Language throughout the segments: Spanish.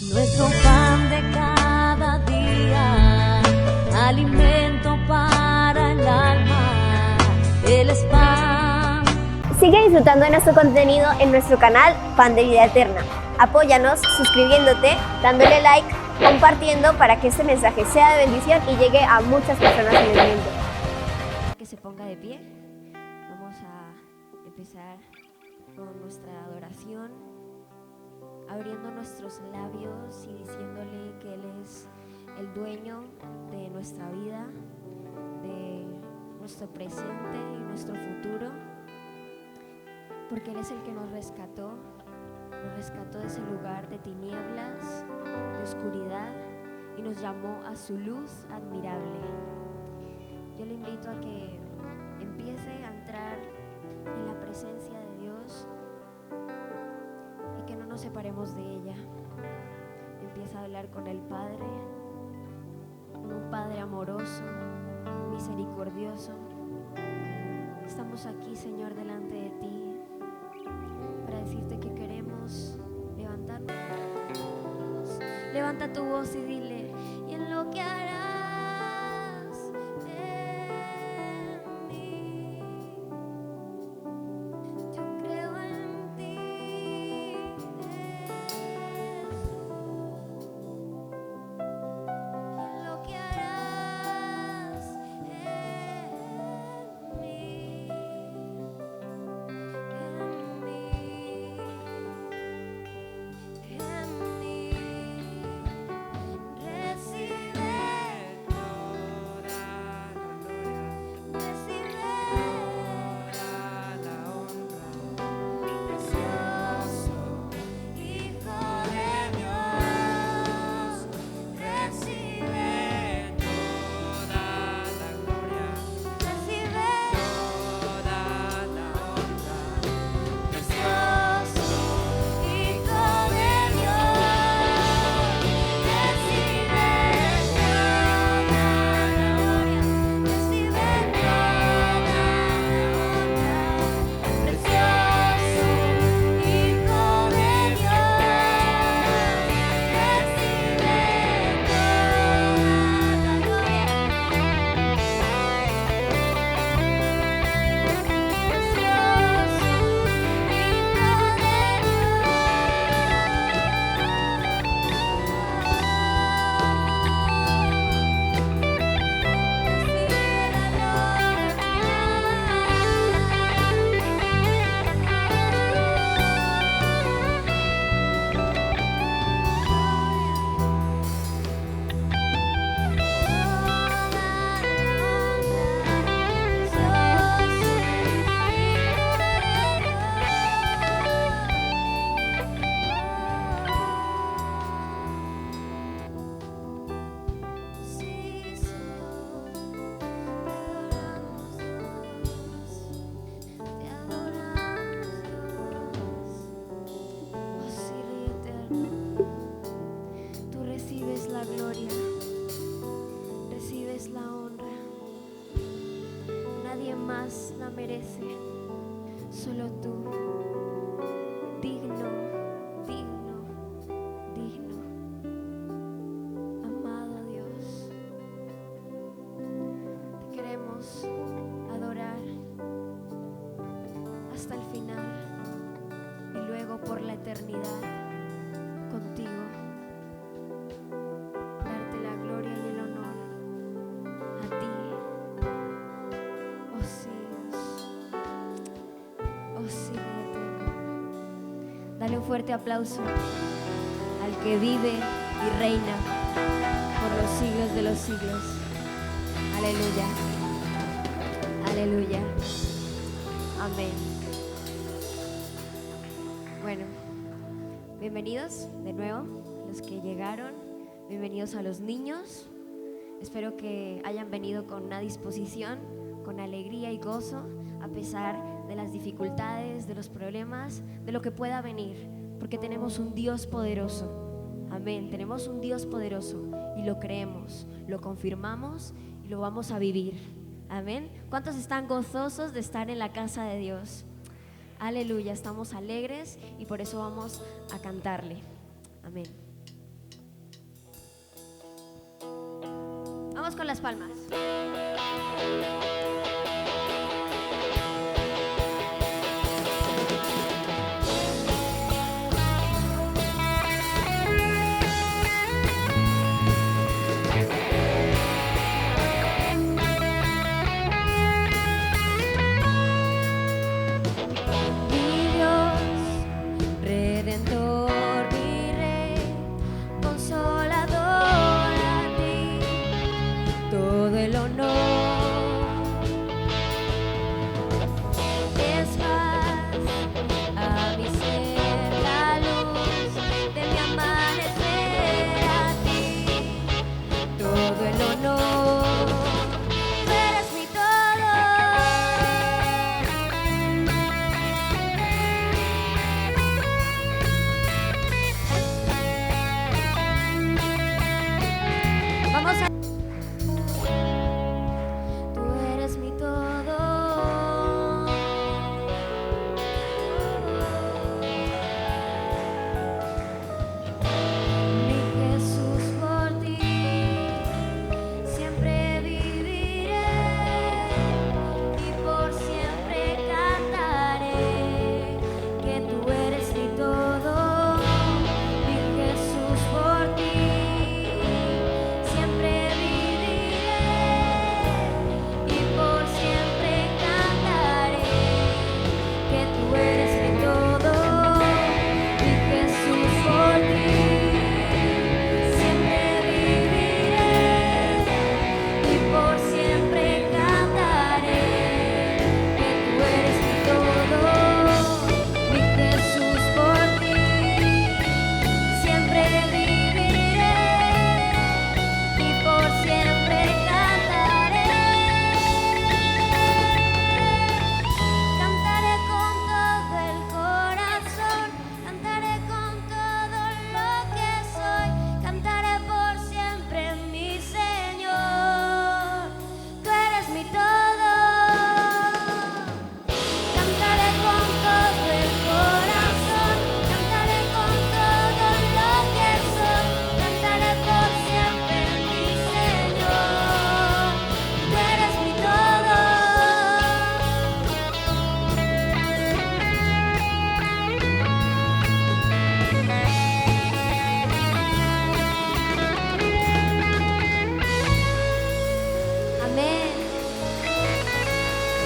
nuestro pan de cada día, alimento para el alma, Él es pan. Sigue disfrutando de nuestro contenido en nuestro canal Pan de Vida Eterna. Apóyanos suscribiéndote, dándole like, compartiendo para que este mensaje sea de bendición y llegue a muchas personas en el mundo. Que se ponga de pie. Vamos a empezar con nuestra adoración, abriendo nuestros labios y diciéndole que Él es el dueño de nuestra vida, de nuestro presente y nuestro futuro, porque Él es el que nos rescató de ese lugar de tinieblas, de oscuridad, y nos llamó a su luz admirable. Yo le invito a que empiece a entrar en la presencia de Dios y que no nos separemos de ella. Empieza a hablar con el Padre, con un Padre amoroso, misericordioso. Estamos aquí, Señor, delante de ti para decirte que queremos levantarnos. Levanta tu voz y dile: y en lo que harás en mí, yo creo en ti, Jesús. Y en lo que harás en mí, merece, solo tú, digno, digno, digno, amado Dios. Te queremos adorar hasta el final y luego por la eternidad contigo, darte la gloria y el honor a ti. Oh sí, Dios. Oh sí, eterno. Dale un fuerte aplauso al que vive y reina por los siglos de los siglos. Aleluya. Aleluya. Amén. Bueno, bienvenidos de nuevo los que llegaron. Bienvenidos a los niños. Espero que hayan venido con una disposición, con alegría y gozo, a pesar de las dificultades, de los problemas, de lo que pueda venir, porque tenemos un Dios poderoso. Amén, tenemos un Dios poderoso y lo creemos, lo confirmamos y lo vamos a vivir. Amén. ¿Cuántos están gozosos de estar en la casa de Dios? Aleluya, estamos alegres y por eso vamos a cantarle. Amén. Vamos con las palmas. Mi Dios, Redentor, mi Rey, Consolador, a ti todo el honor. Es más, a mi ser la luz de mi amanecer, a ti todo el honor. Tú eres mi todo. Vamos a... Tú eres mi todo. Mi Jesús, por ti siempre viviré y por siempre cantaré que tú eres mi todo. Mi Jesús, por ti siempre viviré y por siempre cantaré que tú eres mi todo. Mi Jesús, por ti siempre viviré y por siempre cantaré que tú eres mi todo. Mi Jesús, por ti siempre viviré y por siempre cantaré. Cantaré con todo el corazón, cantaré con todo lo que soy, cantaré por siempre, mi Señor. Tú eres mi todo. Cantaré con todo el corazón, cantaré con todo lo que soy, cantaré por siempre, mi Señor. Tú eres mi todo. Amén.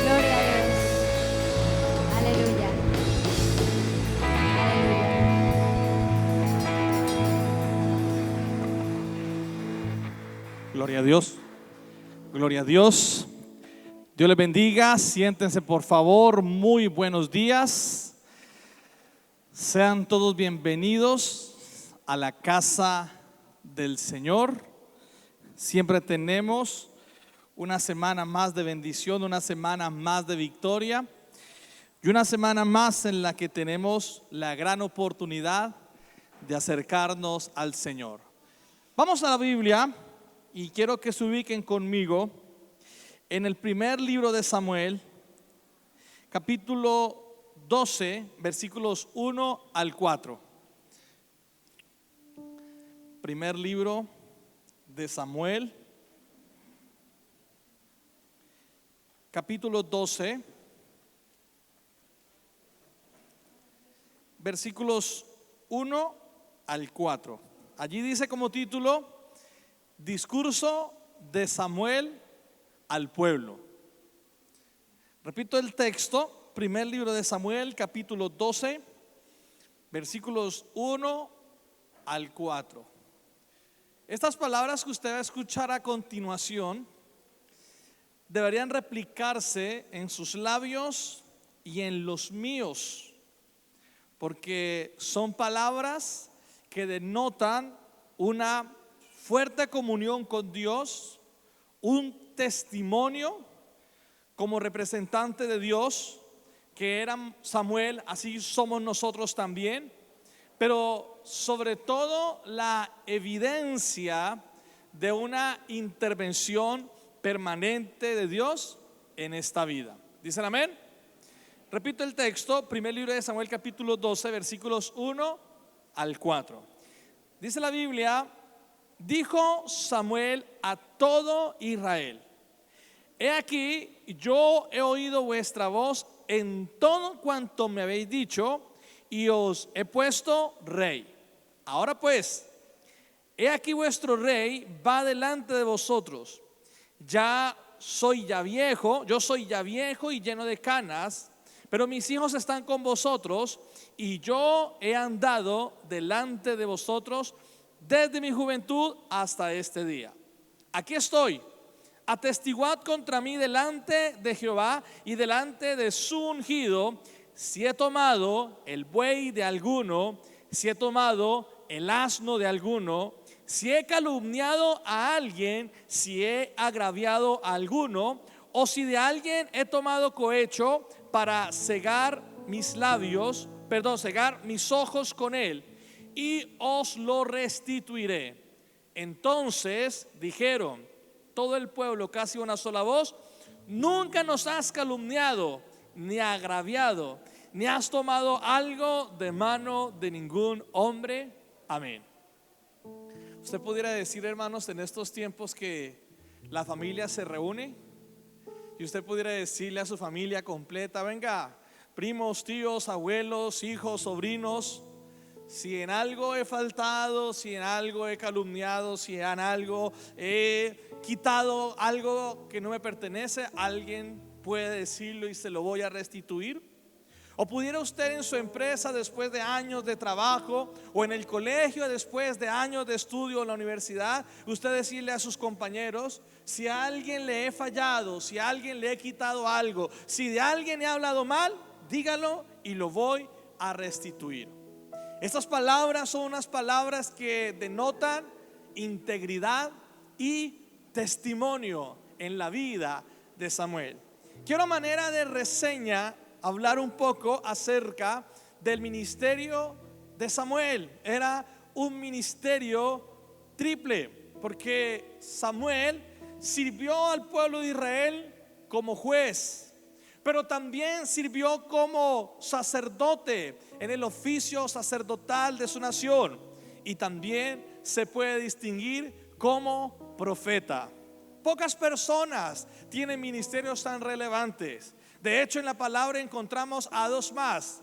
Gloria a Dios. Aleluya. Aleluya. Gloria a Dios. Gloria a Dios. Dios les bendiga. Siéntense por favor. Muy buenos días. Sean todos bienvenidos a la casa del Señor. Siempre tenemos una semana más de bendición, una semana más de victoria y una semana más en la que tenemos la gran oportunidad de acercarnos al Señor. Vamos a la Biblia y quiero que se ubiquen conmigo en el primer libro de Samuel, capítulo 12, versículos 1 al 4. Primer libro de Samuel, capítulo 12, versículos 1 al 4. Allí dice como título: Discurso de Samuel al pueblo. Repito el texto, primer libro de Samuel, capítulo 12, versículos 1 al 4. Estas palabras que usted va a escuchar a continuación deberían replicarse en sus labios y en los míos, porque son palabras que denotan una fuerte comunión con Dios, un testimonio como representante de Dios, que era Samuel, así somos nosotros también, pero sobre todo la evidencia de una intervención permanente de Dios en esta vida. ¿Dicen amén? Repito el texto, primer libro de Samuel, capítulo 12, versículos 1 al 4. Dice la Biblia: dijo Samuel a todo Israel: he aquí, yo he oído vuestra voz en todo cuanto me habéis dicho, y os he puesto rey. Ahora pues, he aquí vuestro rey va delante de vosotros. Yo soy ya viejo y lleno de canas, pero mis hijos están con vosotros, y yo he andado delante de vosotros desde mi juventud hasta este día. Aquí estoy, atestiguad contra mí delante de Jehová y delante de su ungido, si he tomado el buey de alguno, si he tomado el asno de alguno, si he calumniado a alguien, si he agraviado a alguno, o si de alguien he tomado cohecho para cegar mis ojos con él, y os lo restituiré. Entonces dijeron todo el pueblo casi una sola voz: nunca nos has calumniado, ni agraviado, ni has tomado algo de mano de ningún hombre. Amén. Usted pudiera decir, hermanos, en estos tiempos que la familia se reúne, y usted pudiera decirle a su familia completa: venga, primos, tíos, abuelos, hijos, sobrinos, si en algo he faltado, si en algo he calumniado, si en algo he quitado algo que no me pertenece, alguien puede decirlo y se lo voy a restituir. O pudiera usted en su empresa, después de años de trabajo, o en el colegio después de años de estudio en la universidad, usted decirle a sus compañeros: si a alguien le he fallado, si a alguien le he quitado algo, si de alguien he hablado mal, dígalo y lo voy a restituir. Estas palabras son unas palabras que denotan integridad y testimonio en la vida de Samuel. Quiero, a manera de reseña, hablar un poco acerca del ministerio de Samuel. Era un ministerio triple, porque Samuel sirvió al pueblo de Israel como juez, pero también sirvió como sacerdote en el oficio sacerdotal de su nación, y también se puede distinguir como profeta. Pocas personas tienen ministerios tan relevantes. De hecho, en la palabra encontramos a dos más: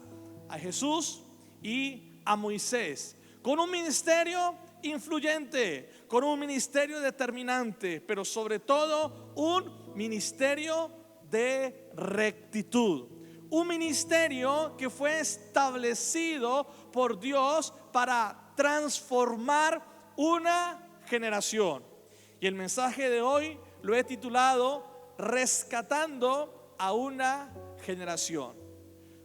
a Jesús y a Moisés, con un ministerio influyente, con un ministerio determinante, pero sobre todo un ministerio de rectitud. Un ministerio que fue establecido por Dios para transformar una generación. Y el mensaje de hoy lo he titulado: rescatando a una generación.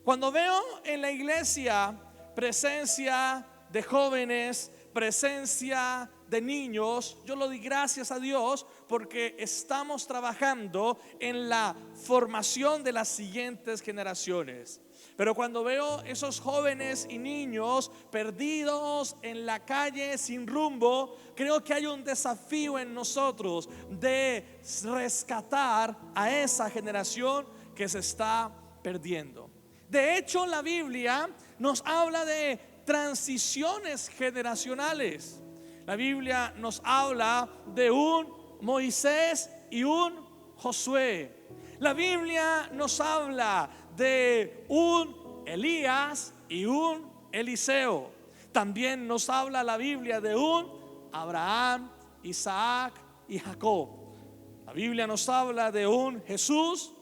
Cuando veo en la iglesia presencia de jóvenes, presencia de niños, yo lo doy gracias a Dios, porque estamos trabajando en la formación de las siguientes generaciones. Pero cuando veo esos jóvenes y niños perdidos en la calle sin rumbo, creo que hay un desafío en nosotros de rescatar a esa generación que se está perdiendo. De hecho, la Biblia nos habla de transiciones generacionales. La Biblia nos habla de un Moisés y un Josué. La Biblia nos habla de un Elías y un Eliseo. También nos habla la Biblia de un Abraham, Isaac y Jacob. La Biblia nos habla de un Jesús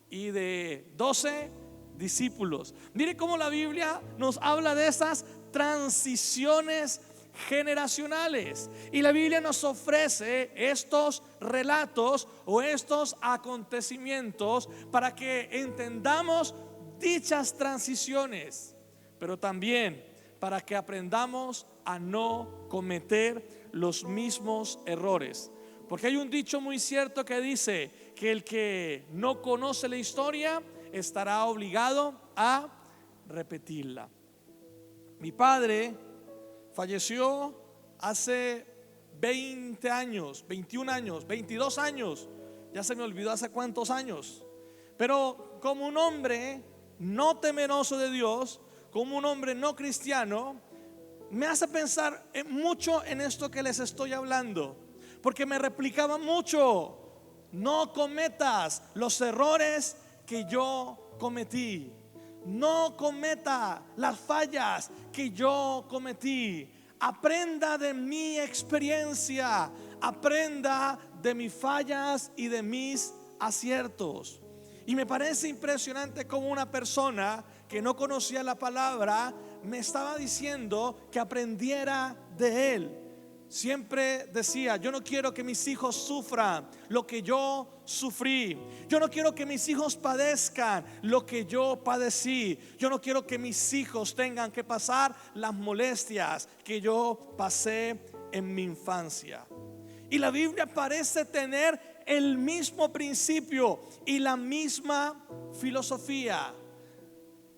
y de 12 discípulos. Mire cómo la Biblia nos habla de esas transiciones generacionales, y la Biblia nos ofrece estos relatos o estos acontecimientos para que entendamos dichas transiciones, pero también para que aprendamos a no cometer los mismos errores. Porque hay un dicho muy cierto que dice que el que no conoce la historia estará obligado a repetirla. Mi padre falleció hace 20 años, 21 años, 22 años, ya se me olvidó hace cuántos años. Pero como un hombre no temeroso de Dios, como un hombre no cristiano, me hace pensar mucho en esto que les estoy hablando, porque me replicaba mucho: no cometas los errores que yo cometí, no cometa las fallas que yo cometí, aprenda de mi experiencia, aprenda de mis fallas y de mis aciertos. Y me parece impresionante como una persona que no conocía la palabra me estaba diciendo que aprendiera de él. Siempre decía: yo no quiero que mis hijos sufran lo que yo sufrí. Yo no quiero que mis hijos padezcan lo que yo padecí. Yo no quiero que mis hijos tengan que pasar las molestias que yo pasé en mi infancia. Y la Biblia parece tener el mismo principio y la misma filosofía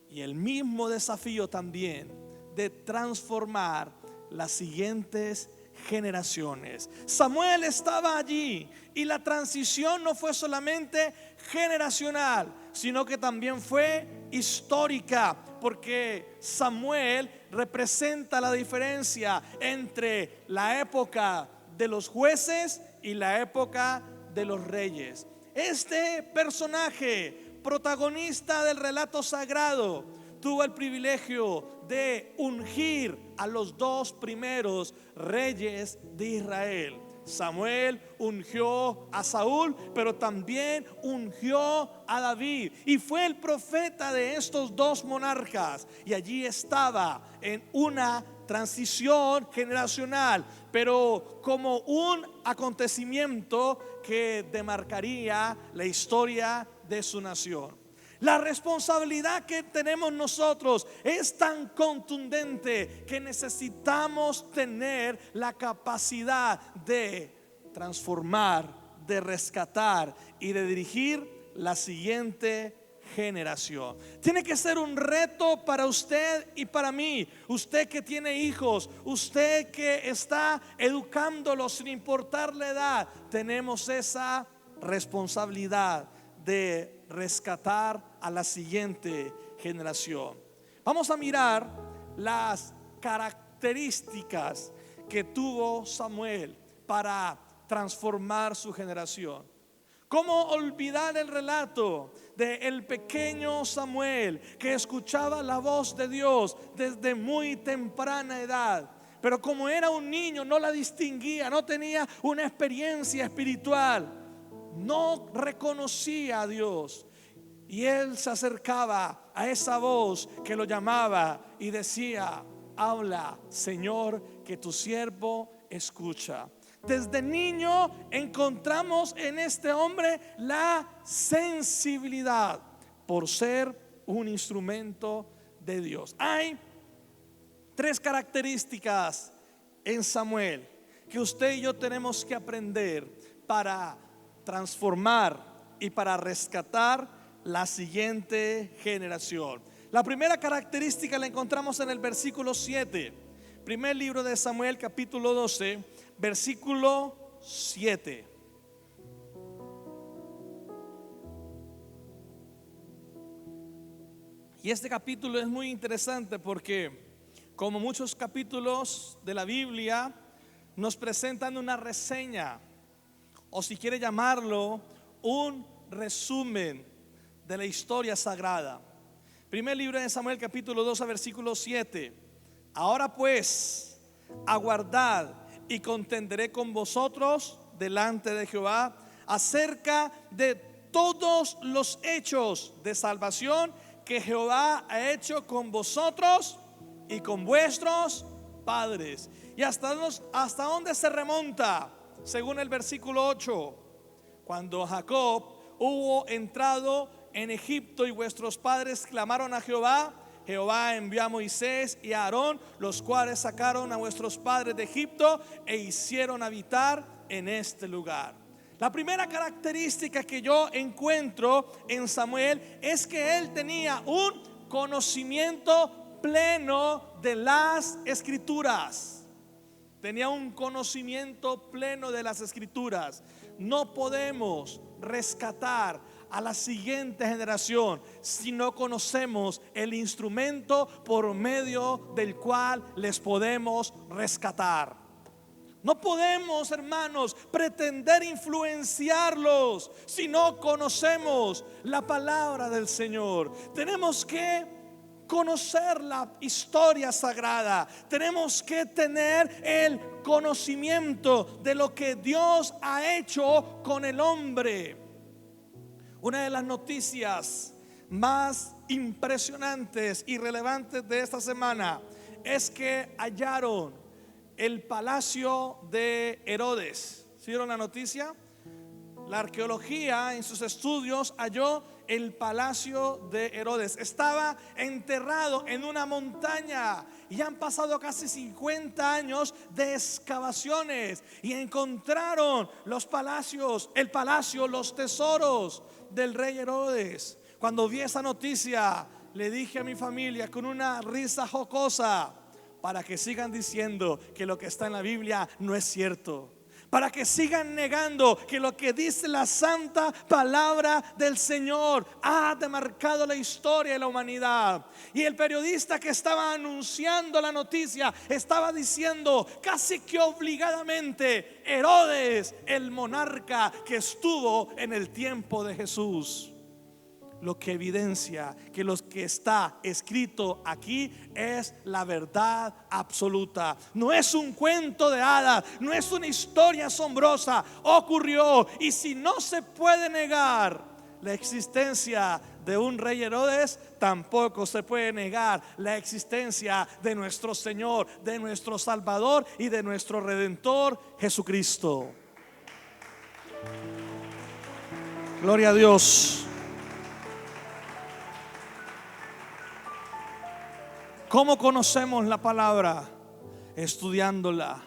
y el mismo desafío también de transformar las siguientes generaciones. Samuel estaba allí y la transición no fue solamente generacional, sino que también fue histórica, porque Samuel representa la diferencia entre la época de los jueces y la época de los reyes. Este personaje protagonista del relato sagrado tuvo el privilegio de ungir a los dos primeros reyes de Israel. Samuel ungió a Saúl, pero también ungió a David, y fue el profeta de estos dos monarcas. Y allí estaba en una transición generacional, pero como un acontecimiento que demarcaría la historia de su nación. La responsabilidad que tenemos nosotros es tan contundente que necesitamos tener la capacidad de transformar, de rescatar y de dirigir la siguiente generación. Tiene que ser un reto para usted y para mí. Usted que tiene hijos, usted que está educándolos sin importar la edad, tenemos esa responsabilidad de rescatar a la siguiente generación. Vamos a mirar las características que tuvo Samuel para transformar su generación. ¿Cómo olvidar el relato del pequeño Samuel que escuchaba la voz de Dios desde muy temprana edad? Pero como era un niño no la distinguía, no tenía una experiencia espiritual, no reconocía a Dios. Y él se acercaba a esa voz que lo llamaba y decía: habla, Señor, que tu siervo escucha. Desde niño encontramos en este hombre la sensibilidad por ser un instrumento de Dios. Hay tres características en Samuel que usted y yo tenemos que aprender para transformar y para rescatar la siguiente generación. La primera característica la encontramos en el versículo 7. Primer libro de Samuel, capítulo 12, versículo 7. Y este capítulo es muy interesante porque, como muchos capítulos de la Biblia, nos presentan una reseña, o si quiere llamarlo, un resumen de la historia sagrada. Primer libro de Samuel, capítulo 12, versículo 7. Ahora pues, aguardad y contenderé con vosotros delante de Jehová acerca de todos los hechos de salvación que Jehová ha hecho con vosotros y con vuestros padres. ¿Y hasta dónde se remonta? Según el versículo 8, cuando Jacob hubo entrado en Egipto y vuestros padres clamaron a Jehová, Jehová envió a Moisés y a Aarón, los cuales sacaron a vuestros padres de Egipto e hicieron habitar en este lugar. La primera característica que yo encuentro en Samuel es que él tenía un conocimiento pleno de las Escrituras. Tenía un conocimiento pleno de las Escrituras. No podemos rescatar a la siguiente generación si no conocemos el instrumento por medio del cual les podemos rescatar. No podemos, hermanos, pretender influenciarlos si no conocemos la palabra del Señor. Tenemos que conocer la historia sagrada. Tenemos que tener el conocimiento de lo que Dios ha hecho con el hombre. Una de las noticias más impresionantes y relevantes de esta semana es que hallaron el palacio de Herodes. ¿Sí vieron la noticia? La arqueología en sus estudios halló el palacio de Herodes. Estaba enterrado en una montaña y han pasado casi 50 años de excavaciones y encontraron los palacios, el palacio, los tesoros del rey Herodes. Cuando vi esa noticia, le dije a mi familia con una risa jocosa: para que sigan diciendo que lo que está en la Biblia no es cierto, para que sigan negando que lo que dice la santa palabra del Señor ha demarcado la historia de la humanidad. Y el periodista que estaba anunciando la noticia estaba diciendo casi que obligadamente: Herodes, el monarca que estuvo en el tiempo de Jesús. Lo que evidencia que lo que está escrito aquí es la verdad absoluta. No es un cuento de hadas, no es una historia asombrosa. Ocurrió, y si no se puede negar la existencia de un rey Herodes, tampoco se puede negar la existencia de nuestro Señor, de nuestro Salvador y de nuestro Redentor Jesucristo. Gloria a Dios. ¿Cómo conocemos la palabra? Estudiándola.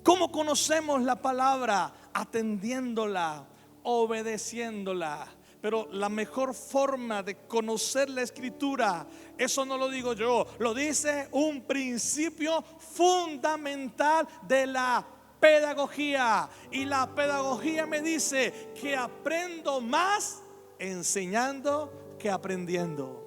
¿Cómo conocemos la palabra? Atendiéndola, obedeciéndola. Pero la mejor forma de conocer la Escritura, eso no lo digo yo, lo dice un principio fundamental de la pedagogía. Y la pedagogía me dice que aprendo más enseñando que aprendiendo.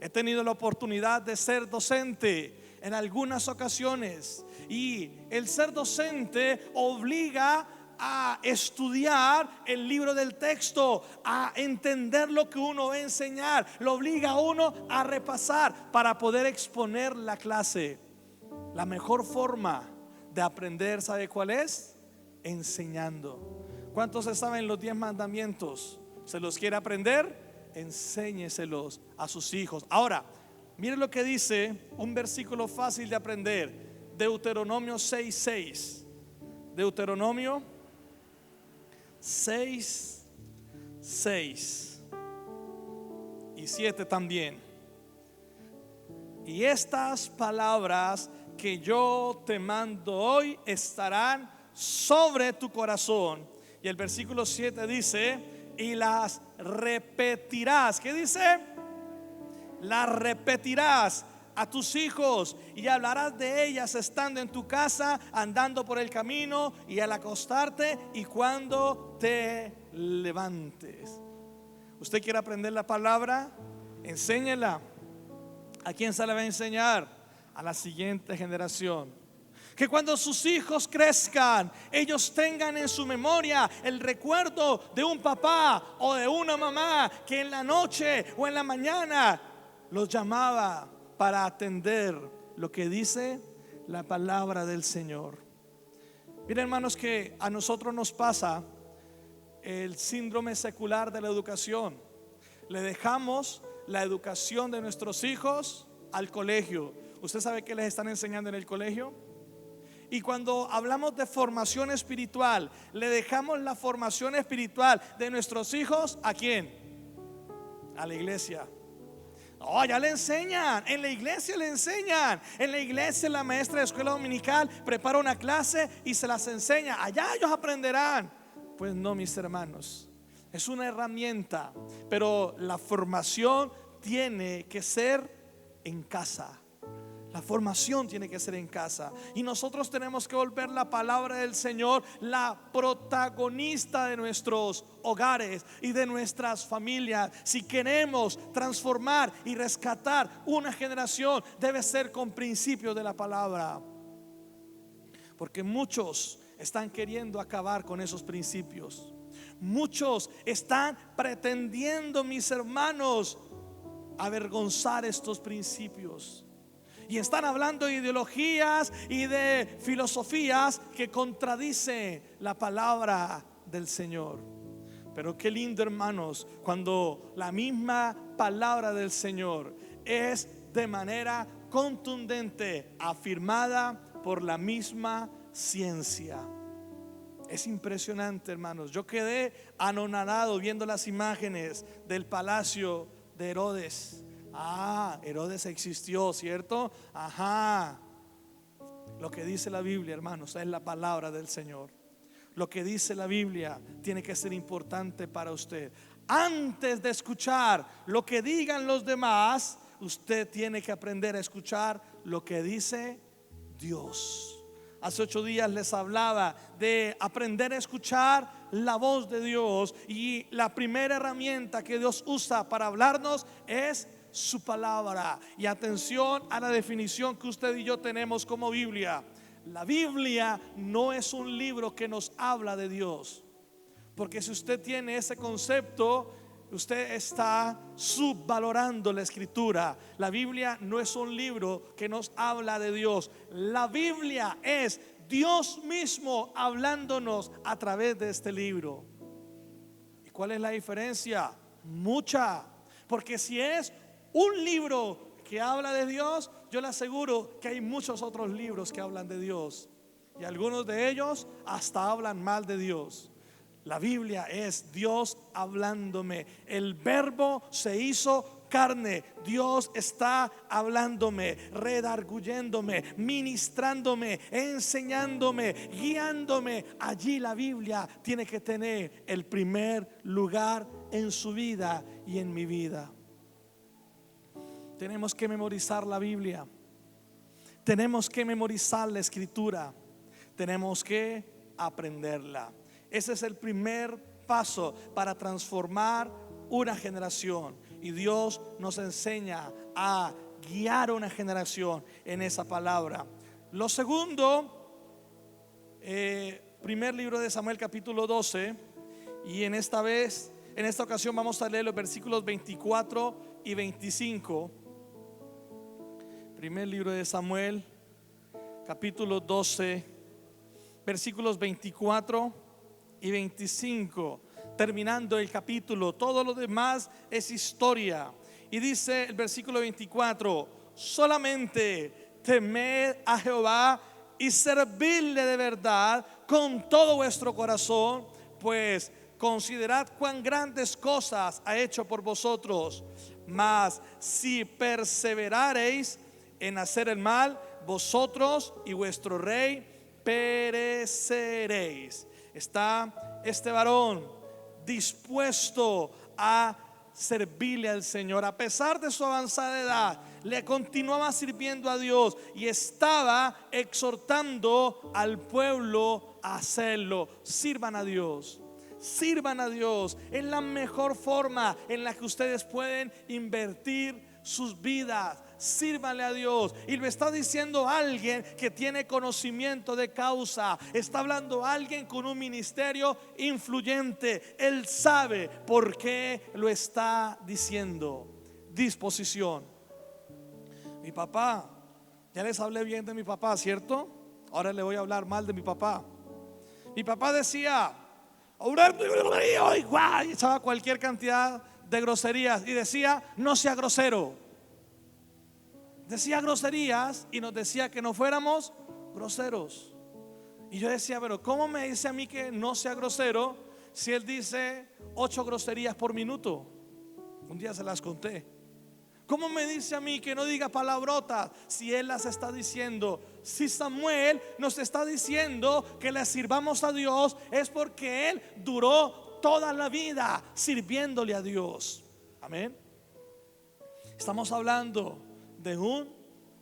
He tenido la oportunidad de ser docente en algunas ocasiones, y el ser docente obliga a estudiar el libro del texto, a entender lo que uno va a enseñar, lo obliga a uno a repasar para poder exponer la clase. La mejor forma de aprender, ¿sabe cuál es? Enseñando. ¿Cuántos se saben los 10 mandamientos? ¿Se los quiere aprender? Enséñeselos a sus hijos. Ahora, miren lo que dice un versículo fácil de aprender: Deuteronomio 6:6. Deuteronomio 6:6 y 7 también. Y estas palabras que yo te mando hoy estarán sobre tu corazón. Y el versículo 7 dice: y las repetirás. ¿Qué dice? Las repetirás a tus hijos y hablarás de ellas estando en tu casa, andando por el camino y al acostarte y cuando te levantes. ¿Usted quiere aprender la palabra? Enséñela. ¿A quién se la va a enseñar? A la siguiente generación. Que cuando sus hijos crezcan, ellos tengan en su memoria el recuerdo de un papá o de una mamá que en la noche o en la mañana los llamaba para atender lo que dice la palabra del Señor. Miren, hermanos, que a nosotros nos pasa el síndrome secular de la educación. Le dejamos la educación de nuestros hijos al colegio. ¿Usted sabe qué les están enseñando en el colegio? Y cuando hablamos de formación espiritual, le dejamos la formación espiritual de nuestros hijos ¿a quién? A la iglesia. No, ya le enseñan, en la iglesia le enseñan. En la iglesia la maestra de escuela dominical prepara una clase y se las enseña. Allá ellos aprenderán. Pues no, mis hermanos, es una herramienta, pero la formación tiene que ser en casa. La formación tiene que ser en casa. Y nosotros tenemos que volver la palabra del Señor la protagonista de nuestros hogares y de nuestras familias. Si queremos transformar y rescatar una generación, debe ser con principios de la palabra. Porque muchos están queriendo acabar con esos principios. Muchos están pretendiendo, mis hermanos, avergonzar estos principios. Y están hablando de ideologías y de filosofías que contradicen la palabra del Señor. Pero qué lindo, hermanos, cuando la misma palabra del Señor es de manera contundente afirmada por la misma ciencia. Es impresionante, hermanos. Yo quedé anonadado viendo las imágenes del palacio de Herodes. Herodes existió, ¿cierto? Ajá. Lo que dice la Biblia, hermanos, es la palabra del Señor. Lo que dice la Biblia tiene que ser importante para usted. Antes de escuchar lo que digan los demás, usted tiene que aprender a escuchar lo que dice Dios. Hace 8 días les hablaba de aprender a escuchar la voz de Dios. Y la primera herramienta que Dios usa para hablarnos es su palabra. Y atención a la definición que usted y yo tenemos como Biblia. La Biblia no es un libro que nos habla de Dios. Porque si usted tiene ese concepto, usted está subvalorando la escritura. La Biblia no es un libro que nos habla de Dios. La Biblia es Dios mismo hablándonos a través de este libro. ¿Y cuál es la diferencia? Mucha. Porque si es un libro que habla de Dios, yo le aseguro que hay muchos otros libros que hablan de Dios. Y algunos de ellos hasta hablan mal de Dios. La Biblia es Dios hablándome. El verbo se hizo carne. Dios está hablándome, redarguyéndome, ministrándome, enseñándome, guiándome. Allí la Biblia tiene que tener el primer lugar en su vida y en mi vida. Tenemos que memorizar la Biblia. Tenemos que memorizar la escritura. Tenemos que aprenderla. Ese es el primer paso para transformar una generación. Y Dios nos enseña a guiar una generación en esa palabra. Lo segundo, primer libro de Samuel, capítulo 12. Y en esta ocasión vamos a leer los versículos 24 y 25. Primer libro de Samuel, capítulo 12, versículos 24 y 25. Terminando el capítulo, todo lo demás es historia. Y dice el versículo 24: solamente temed a Jehová y servidle de verdad con todo vuestro corazón, pues considerad cuán grandes cosas ha hecho por vosotros. Mas si perseverareis en hacer el mal, vosotros y vuestro rey pereceréis. Está este varón dispuesto a servirle al Señor. A pesar de su avanzada edad, le continuaba sirviendo a Dios y estaba exhortando al pueblo a hacerlo. Sirvan a Dios. Sirvan a Dios. Es la mejor forma en la que ustedes pueden invertir sus vidas. Sírvanle a Dios. Y lo está diciendo alguien que tiene conocimiento de causa. Está hablando alguien con un ministerio influyente. Él sabe por qué lo está diciendo. Disposición. Mi papá, ya les hablé bien de mi papá, ¿cierto? Ahora le voy a hablar mal de mi papá. Mi papá decía, y echaba cualquier cantidad de groserías y decía: no sea grosero. Decía groserías y nos decía que no fuéramos groseros. Y yo decía: pero ¿cómo me dice a mí que no sea grosero si él dice 8 groserías por minuto? Un día se las conté. ¿Cómo me dice a mí que no diga palabrotas si él las está diciendo? Si Samuel nos está diciendo que le sirvamos a Dios, es porque él duró toda la vida sirviéndole a Dios. Amén. Estamos hablando de un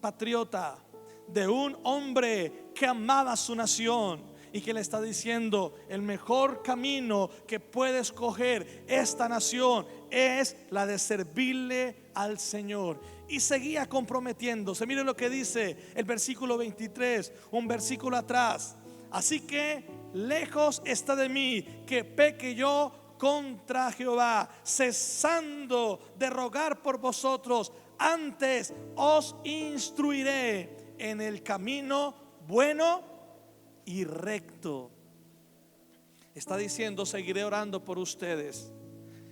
patriota, de un hombre que amaba su nación y que le está diciendo: el mejor camino que puede escoger esta nación es la de servirle al Señor. Y seguía comprometiéndose. Miren lo que dice el versículo 23, un versículo atrás: así que lejos está de mí que peque yo contra Jehová, cesando de rogar por vosotros, antes os instruiré en el camino bueno y recto. Está diciendo: seguiré orando por ustedes.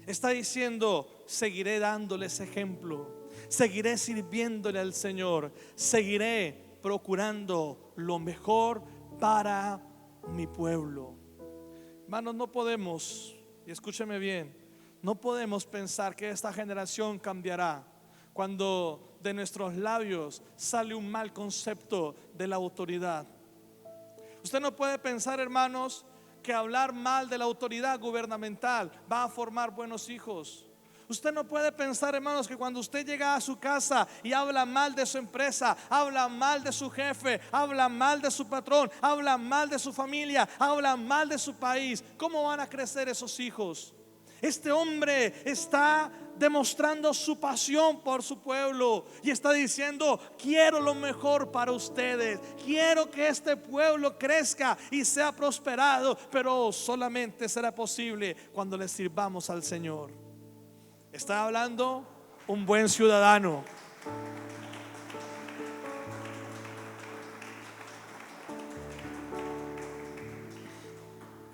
Está diciendo: seguiré dándoles ejemplo, seguiré sirviéndole al Señor, seguiré procurando lo mejor para mi pueblo. Hermanos, no podemos, y escúcheme bien, no podemos pensar que esta generación cambiará cuando de nuestros labios sale un mal concepto de la autoridad. Usted no puede pensar, hermanos, que hablar mal de la autoridad gubernamental va a formar buenos hijos. Usted no puede pensar, hermanos, que cuando usted llega a su casa y habla mal de su empresa, habla mal de su jefe, habla mal de su patrón, habla mal de su familia, habla mal de su país, ¿cómo van a crecer esos hijos? Este hombre está demostrando su pasión por su pueblo y está diciendo: quiero lo mejor para ustedes, quiero que este pueblo crezca y sea prosperado, pero solamente será posible cuando le sirvamos al Señor. Está hablando un buen ciudadano.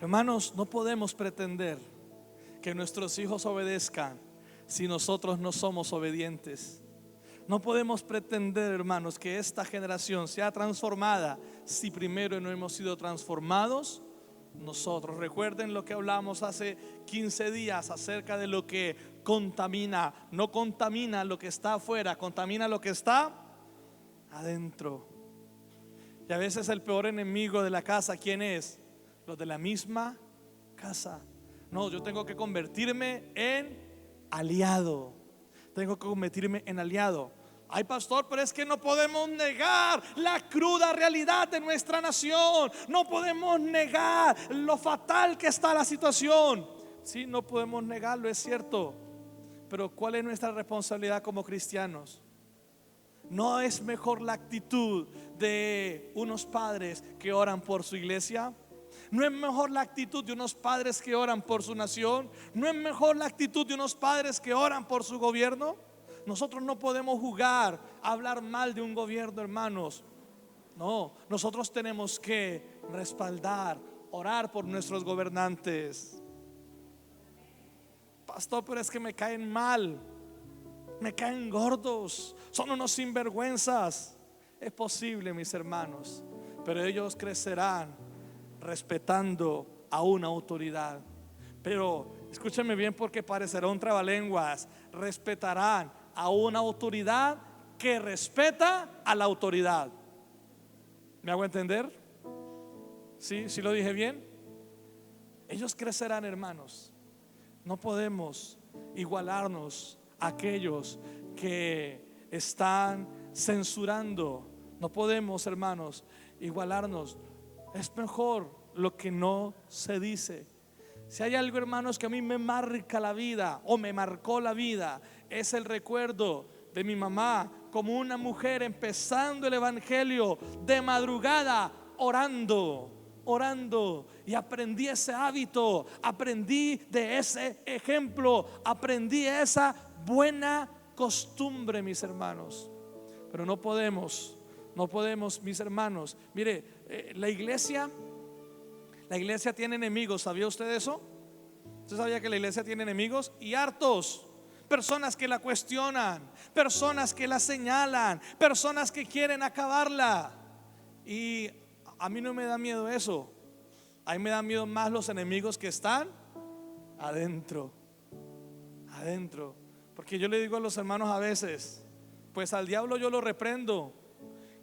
Hermanos, no podemos pretender que nuestros hijos obedezcan si nosotros no somos obedientes. No podemos pretender, hermanos, que esta generación sea transformada si primero no hemos sido transformados nosotros. Recuerden lo que hablamos hace 15 días acerca de lo que contamina. No contamina lo que está afuera, contamina lo que está adentro. Y a veces el peor enemigo de la casa, ¿quién es? Los de la misma casa. No, yo tengo que convertirme en aliado. Tengo que convertirme en aliado. Ay, pastor, pero es que no podemos negar la cruda realidad de nuestra nación. No podemos negar lo fatal que está la situación. Sí, no podemos negarlo, es cierto. Pero ¿cuál es nuestra responsabilidad como cristianos? ¿No es mejor la actitud de unos padres que oran por su iglesia? ¿No es mejor la actitud de unos padres que oran por su nación? ¿No es mejor la actitud de unos padres que oran por su gobierno? Nosotros no podemos jugar a hablar mal de un gobierno, hermanos. No, nosotros tenemos que respaldar, orar por nuestros gobernantes. Pastor, pero es que me caen mal, me caen gordos, son unos sinvergüenzas. Es posible, mis hermanos, pero ellos crecerán respetando a una autoridad. Pero escúchenme bien, porque parecerá un trabalenguas. Respetarán a una autoridad que respeta a la autoridad. ¿Me hago entender? ¿Sí? ¿Sí lo dije bien? Ellos crecerán, hermanos. No podemos igualarnos a aquellos que están censurando. No podemos, hermanos, igualarnos. Es mejor lo que no se dice. Si hay algo, hermanos, que a mí me marca la vida o me marcó la vida, es el recuerdo de mi mamá como una mujer empezando el evangelio de madrugada, orando. Y aprendí ese hábito, aprendí de ese ejemplo, aprendí esa buena costumbre, mis hermanos. Pero no podemos, mis hermanos. Mire, la iglesia tiene enemigos. ¿Sabía usted eso? ¿Usted sabía que la iglesia tiene enemigos? Y hartos. Personas que la cuestionan, personas que la señalan, personas que quieren acabarla. Y a mí no me da miedo eso. A mí me dan miedo más los enemigos que están adentro. Porque yo le digo a los hermanos a veces: pues al diablo yo lo reprendo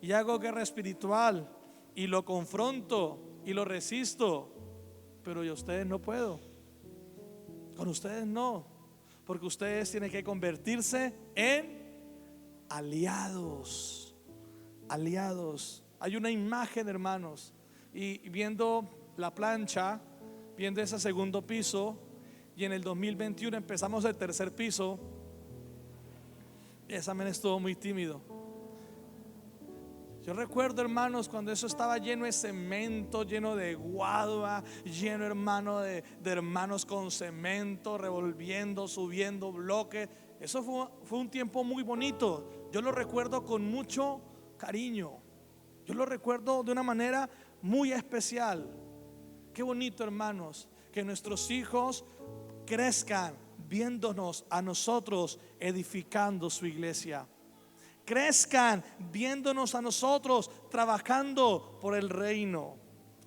y hago guerra espiritual y lo confronto y lo resisto, pero yo a ustedes no puedo. Con ustedes no, porque ustedes tienen que convertirse en aliados. aliados. Hay una imagen, hermanos, y viendo la plancha, viendo ese segundo piso, y en el 2021 empezamos el tercer piso. Ese amén estuvo muy tímido. Yo recuerdo, hermanos, cuando eso estaba lleno de cemento, lleno de guadua, lleno, hermano, de hermanos con cemento, revolviendo, subiendo bloques. Eso fue un tiempo muy bonito. Yo lo recuerdo con mucho cariño. Yo lo recuerdo de una manera muy especial. Qué bonito, hermanos, que nuestros hijos crezcan viéndonos a nosotros edificando su iglesia. Crezcan viéndonos a nosotros trabajando por el reino.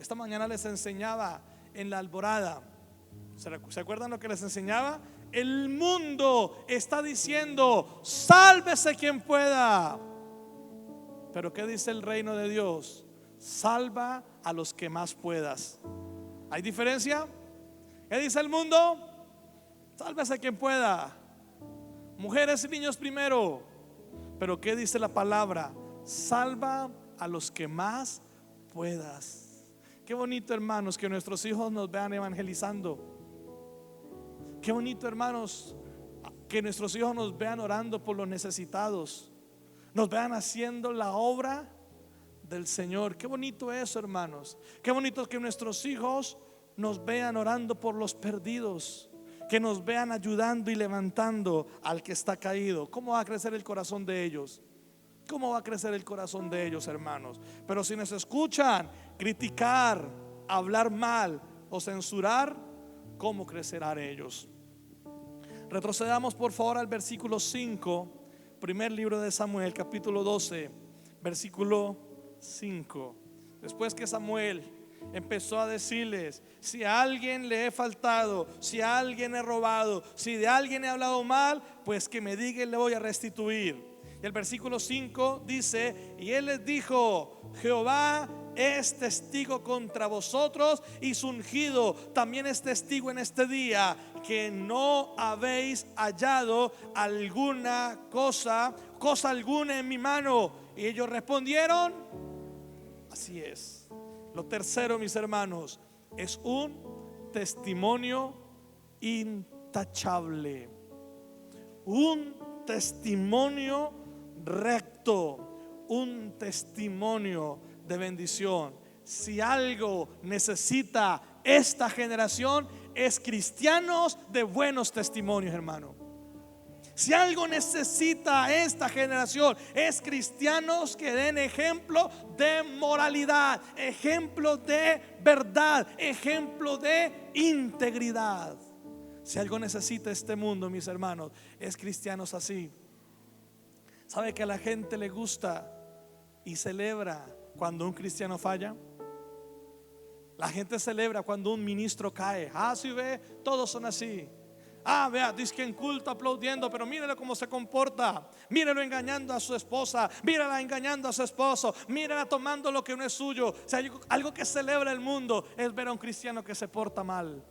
Esta mañana les enseñaba en la alborada. ¿Se acuerdan lo que les enseñaba? El mundo está diciendo: sálvese quien pueda. Pero ¿qué dice el reino de Dios? Salva a los que más puedas. ¿Hay diferencia? ¿Qué dice el mundo? Sálvese quien pueda. Mujeres y niños primero. Pero ¿qué dice la palabra? Salva a los que más puedas. Qué bonito, hermanos, que nuestros hijos nos vean evangelizando. Qué bonito, hermanos, que nuestros hijos nos vean orando por los necesitados, nos vean haciendo la obra del Señor. Qué bonito eso, hermanos. Qué bonito que nuestros hijos nos vean orando por los perdidos, que nos vean ayudando y levantando al que está caído. ¿Cómo va a crecer el corazón de ellos? ¿Cómo va a crecer el corazón de ellos, hermanos? Pero si nos escuchan criticar, hablar mal o censurar, ¿cómo crecerán ellos? Retrocedamos por favor al versículo 5, primer libro de Samuel, capítulo 12, versículo 5. Después que Samuel empezó a decirles: si a alguien le he faltado, si a alguien he robado, si de alguien he hablado mal, pues que me diga y le voy a restituir. Y el versículo 5 dice: y él les dijo: Jehová es testigo contra vosotros, y su ungido también es testigo en este día, que no habéis hallado alguna cosa alguna en mi mano. Y ellos respondieron: así es. Lo tercero, mis hermanos, es un testimonio intachable, un testimonio recto, un testimonio de bendición. Si algo necesita esta generación, es cristianos de buenos testimonios, hermano. Si algo necesita esta generación, es cristianos que den ejemplo de moralidad, ejemplo de verdad, ejemplo de integridad. Si algo necesita este mundo, mis hermanos, es cristianos así. ¿Sabe que a la gente le gusta y celebra cuando un cristiano falla? La gente celebra cuando un ministro cae. Ah, sí, ve, todos son así. Ah, vea, dice que en culto aplaudiendo, pero mírelo cómo se comporta. Mírelo engañando a su esposa, mírala engañando a su esposo, mírala tomando lo que no es suyo. O sea, algo que celebra el mundo es ver a un cristiano que se porta mal.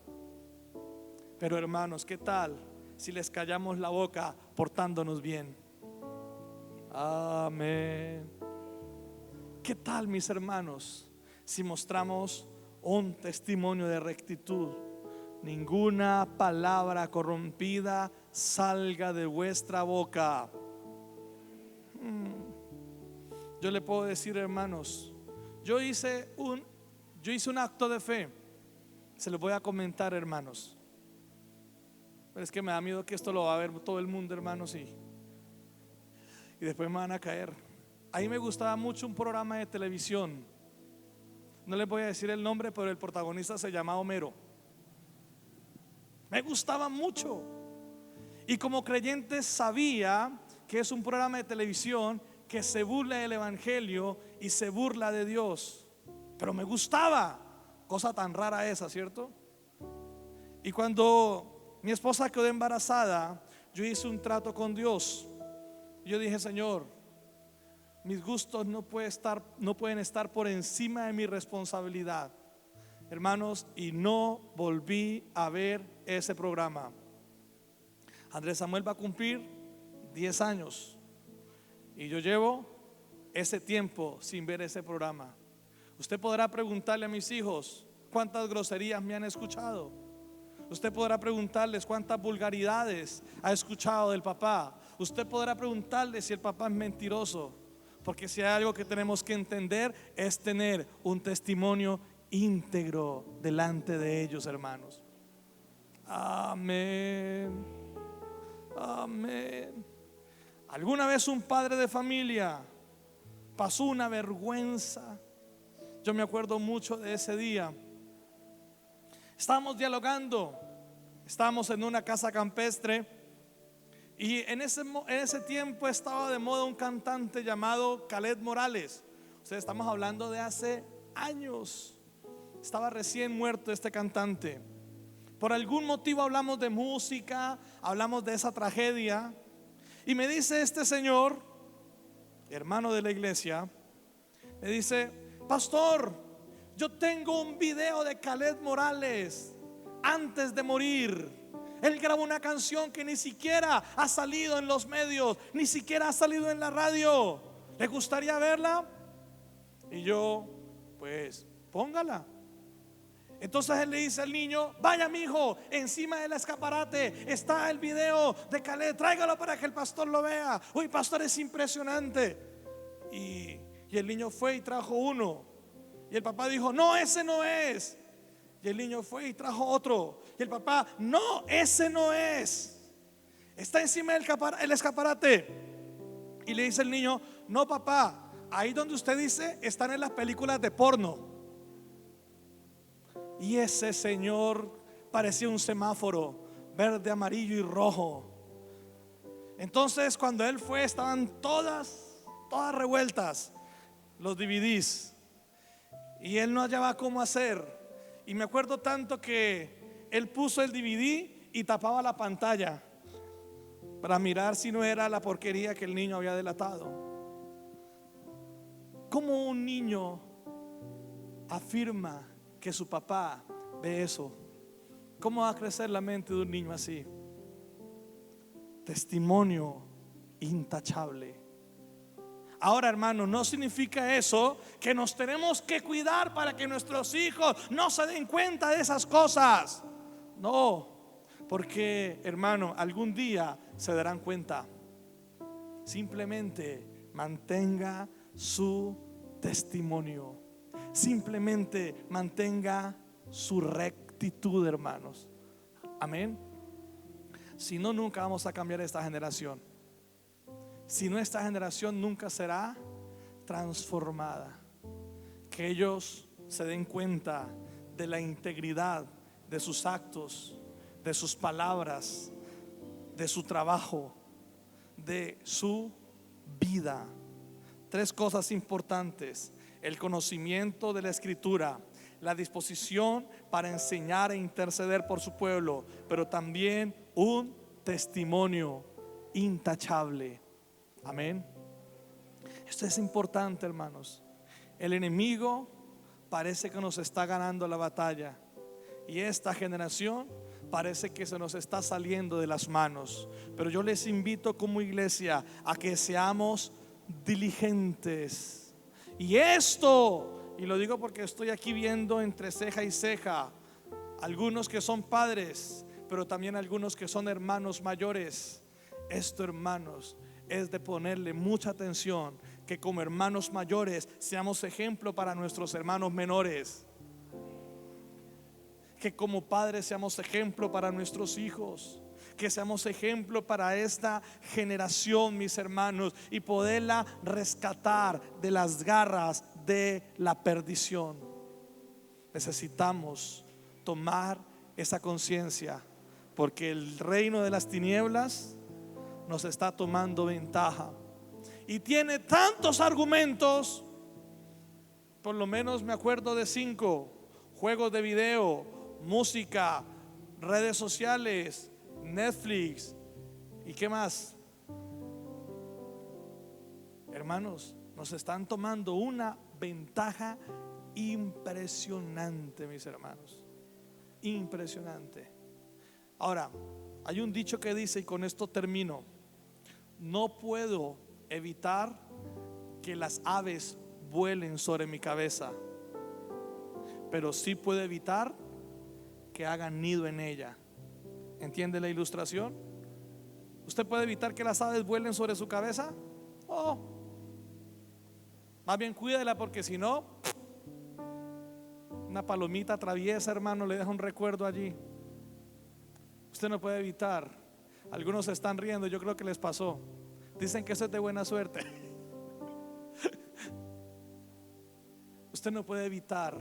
Pero hermanos, ¿qué tal si les callamos la boca portándonos bien? Amén. ¿Qué tal, mis hermanos, si mostramos un testimonio de rectitud? Ninguna palabra corrompida salga de vuestra boca. Yo le puedo decir, hermanos, yo hice un acto de fe. Se lo voy a comentar, hermanos, pero es que me da miedo que esto lo va a ver todo el mundo, hermanos, y después me van a caer. A mí me gustaba mucho un programa de televisión. No les voy a decir el nombre, pero el protagonista se llama Homero. Me gustaba mucho. Y como creyente sabía que es un programa de televisión que se burla del evangelio y se burla de Dios. Pero me gustaba. Cosa tan rara esa, ¿cierto? Y cuando mi esposa quedó embarazada, yo hice un trato con Dios. Yo dije: Señor, mis gustos no pueden estar por encima de mi responsabilidad. Hermanos, y no volví a ver ese programa. Andrés Samuel va a cumplir 10 años y yo llevo ese tiempo sin ver ese programa. Usted podrá preguntarle a mis hijos cuántas groserías me han escuchado. Usted podrá preguntarles cuántas vulgaridades ha escuchado del papá. Usted podrá preguntarle si el papá es mentiroso. Porque si hay algo que tenemos que entender es tener un testimonio íntegro delante de ellos, hermanos. Amén. Amén. ¿Alguna vez un padre de familia pasó una vergüenza? Yo me acuerdo mucho de ese día. Estábamos dialogando, estábamos en una casa campestre y en ese tiempo estaba de moda un cantante llamado Caled Morales. O sea, estamos hablando de hace años. Estaba recién muerto este cantante. Por algún motivo hablamos de música, hablamos de esa tragedia. Y me dice este señor, hermano de la iglesia, me dice: pastor, yo tengo un video de Caled Morales antes de morir. Él grabó una canción que ni siquiera ha salido en los medios, ni siquiera ha salido en la radio. ¿Le gustaría verla? Y yo, pues, póngala. Entonces él le dice al niño: vaya, mi hijo, encima del escaparate está el video de Caled, tráigalo para que el pastor lo vea. Uy, pastor, es impresionante. Y el niño fue y trajo uno. Y el papá dijo: no, ese no es. Y el niño fue y trajo otro. Y el papá: no, ese no es. Está encima del escaparate. Y le dice el niño: no, papá, ahí donde usted dice están en las películas de porno. Y ese señor parecía un semáforo, verde, amarillo y rojo. Entonces cuando él fue, estaban todas revueltas los DVDs. Y él no hallaba cómo hacer. Y me acuerdo tanto que él puso el DVD y tapaba la pantalla para mirar si no era la porquería que el niño había delatado. ¿Cómo un niño afirma que su papá ve eso? ¿Cómo va a crecer la mente de un niño así? Testimonio intachable. Ahora, hermano, no significa eso que nos tenemos que cuidar para que nuestros hijos no se den cuenta de esas cosas. No, porque, hermano, algún día se darán cuenta. Simplemente mantenga su testimonio. Simplemente mantenga su rectitud, hermanos. Amén. Si no, nunca vamos a cambiar esta generación. Si no, esta generación nunca será transformada. Que ellos se den cuenta de la integridad de sus actos, de sus palabras, de su trabajo, de su vida. 3 cosas importantes: el conocimiento de la Escritura, la disposición para enseñar e interceder por su pueblo, pero también un testimonio intachable. Amén. Esto es importante, hermanos. El enemigo parece que nos está ganando la batalla y esta generación parece que se nos está saliendo de las manos. Pero yo les invito como iglesia a que seamos diligentes. Y esto, y lo digo porque estoy aquí viendo entre ceja y ceja algunos que son padres, pero también algunos que son hermanos mayores. Esto, hermanos, es de ponerle mucha atención, que como hermanos mayores seamos ejemplo para nuestros hermanos menores, que como padres seamos ejemplo para nuestros hijos, que seamos ejemplo para esta generación, mis hermanos, y poderla rescatar de las garras de la perdición. Necesitamos tomar esa conciencia, porque el reino de las tinieblas nos está tomando ventaja y tiene tantos argumentos. Por lo menos me acuerdo de 5: juegos de video, música, redes sociales, Netflix, ¿y qué más? Hermanos, nos están tomando una ventaja impresionante, mis hermanos, impresionante. Ahora, hay un dicho que dice, y con esto termino: no puedo evitar que las aves vuelen sobre mi cabeza, pero sí puede evitar que hagan nido en ella. ¿Entiende la ilustración? ¿Usted puede evitar que las aves vuelen sobre su cabeza? Oh, más bien cuídela, porque si no, una palomita traviesa, hermano, le deja un recuerdo allí. Usted no puede evitar. Algunos se están riendo, yo creo que les pasó. Dicen que eso es de buena suerte. Usted no puede evitar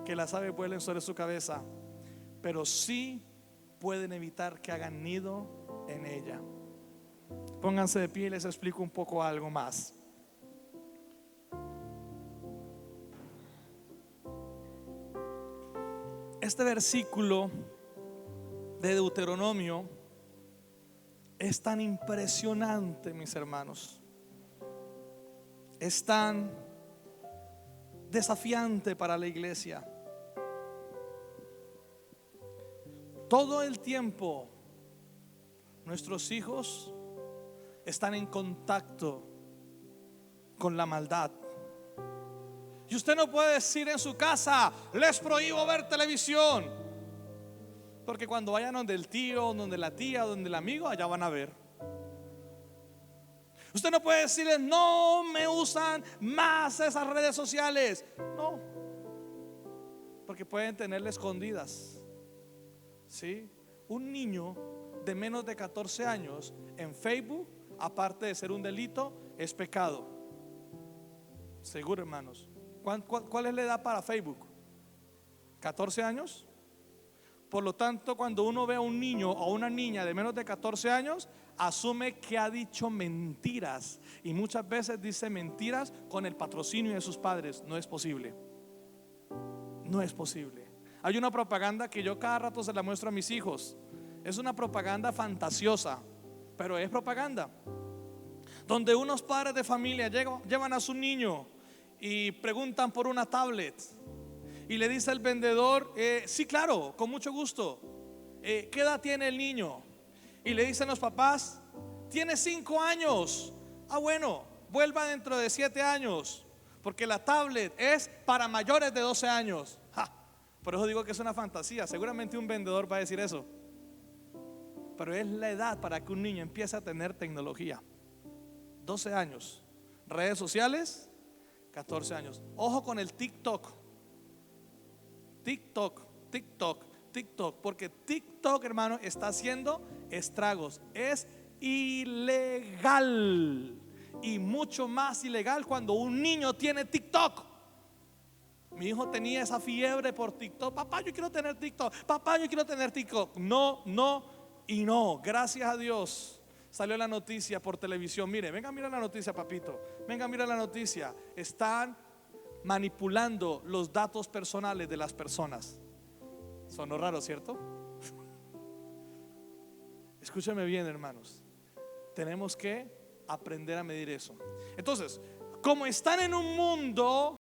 que las aves vuelen sobre su cabeza, pero sí pueden evitar que hagan nido en ella. Pónganse de pie y les explico un poco algo más. Este versículo de Deuteronomio es tan impresionante, mis hermanos. Es tan desafiante para la iglesia. Todo el tiempo nuestros hijos están en contacto con la maldad. Y usted no puede decir en su casa: les prohíbo ver televisión, porque cuando vayan donde el tío, donde la tía, donde el amigo, allá van a ver. Usted no puede decirles: no me usan más esas redes sociales. No, porque pueden tenerle escondidas. ¿Sí? Un niño de menos de 14 años en Facebook, aparte de ser un delito, es pecado. Seguro, hermanos. ¿Cuál es la edad para Facebook? ¿14 años? Por lo tanto, cuando uno ve a un niño o una niña de menos de 14 años, asume que ha dicho mentiras, y muchas veces dice mentiras con el patrocinio de sus padres. No es posible. No es posible. Hay una propaganda que yo cada rato se la muestro a mis hijos. Es una propaganda fantasiosa, pero es propaganda, donde unos padres de familia llevan a su niño y preguntan por una tablet, y le dice el vendedor: sí, claro, con mucho gusto. ¿Qué edad tiene el niño? Y le dicen los papás: tiene 5 años. Ah, bueno, vuelva dentro de 7 años, porque la tablet es para mayores de 12 años. Por eso digo que es una fantasía. Seguramente un vendedor va a decir eso, pero es la edad para que un niño empiece a tener tecnología. 12 años. Redes sociales, 14 años. Ojo con el TikTok, porque TikTok, hermano, está haciendo estragos. Es ilegal, y mucho más ilegal cuando un niño tiene TikTok. Mi hijo tenía esa fiebre por TikTok. Papá, yo quiero tener TikTok. Papá, yo quiero tener TikTok. No, no y no. Gracias a Dios salió la noticia por televisión. Mire, venga, mira la noticia, papito. Venga, mira la noticia. Están manipulando los datos personales de las personas. Sonó raro, ¿cierto? Escúchame bien, hermanos. Tenemos que aprender a medir eso. Entonces, como están en un mundo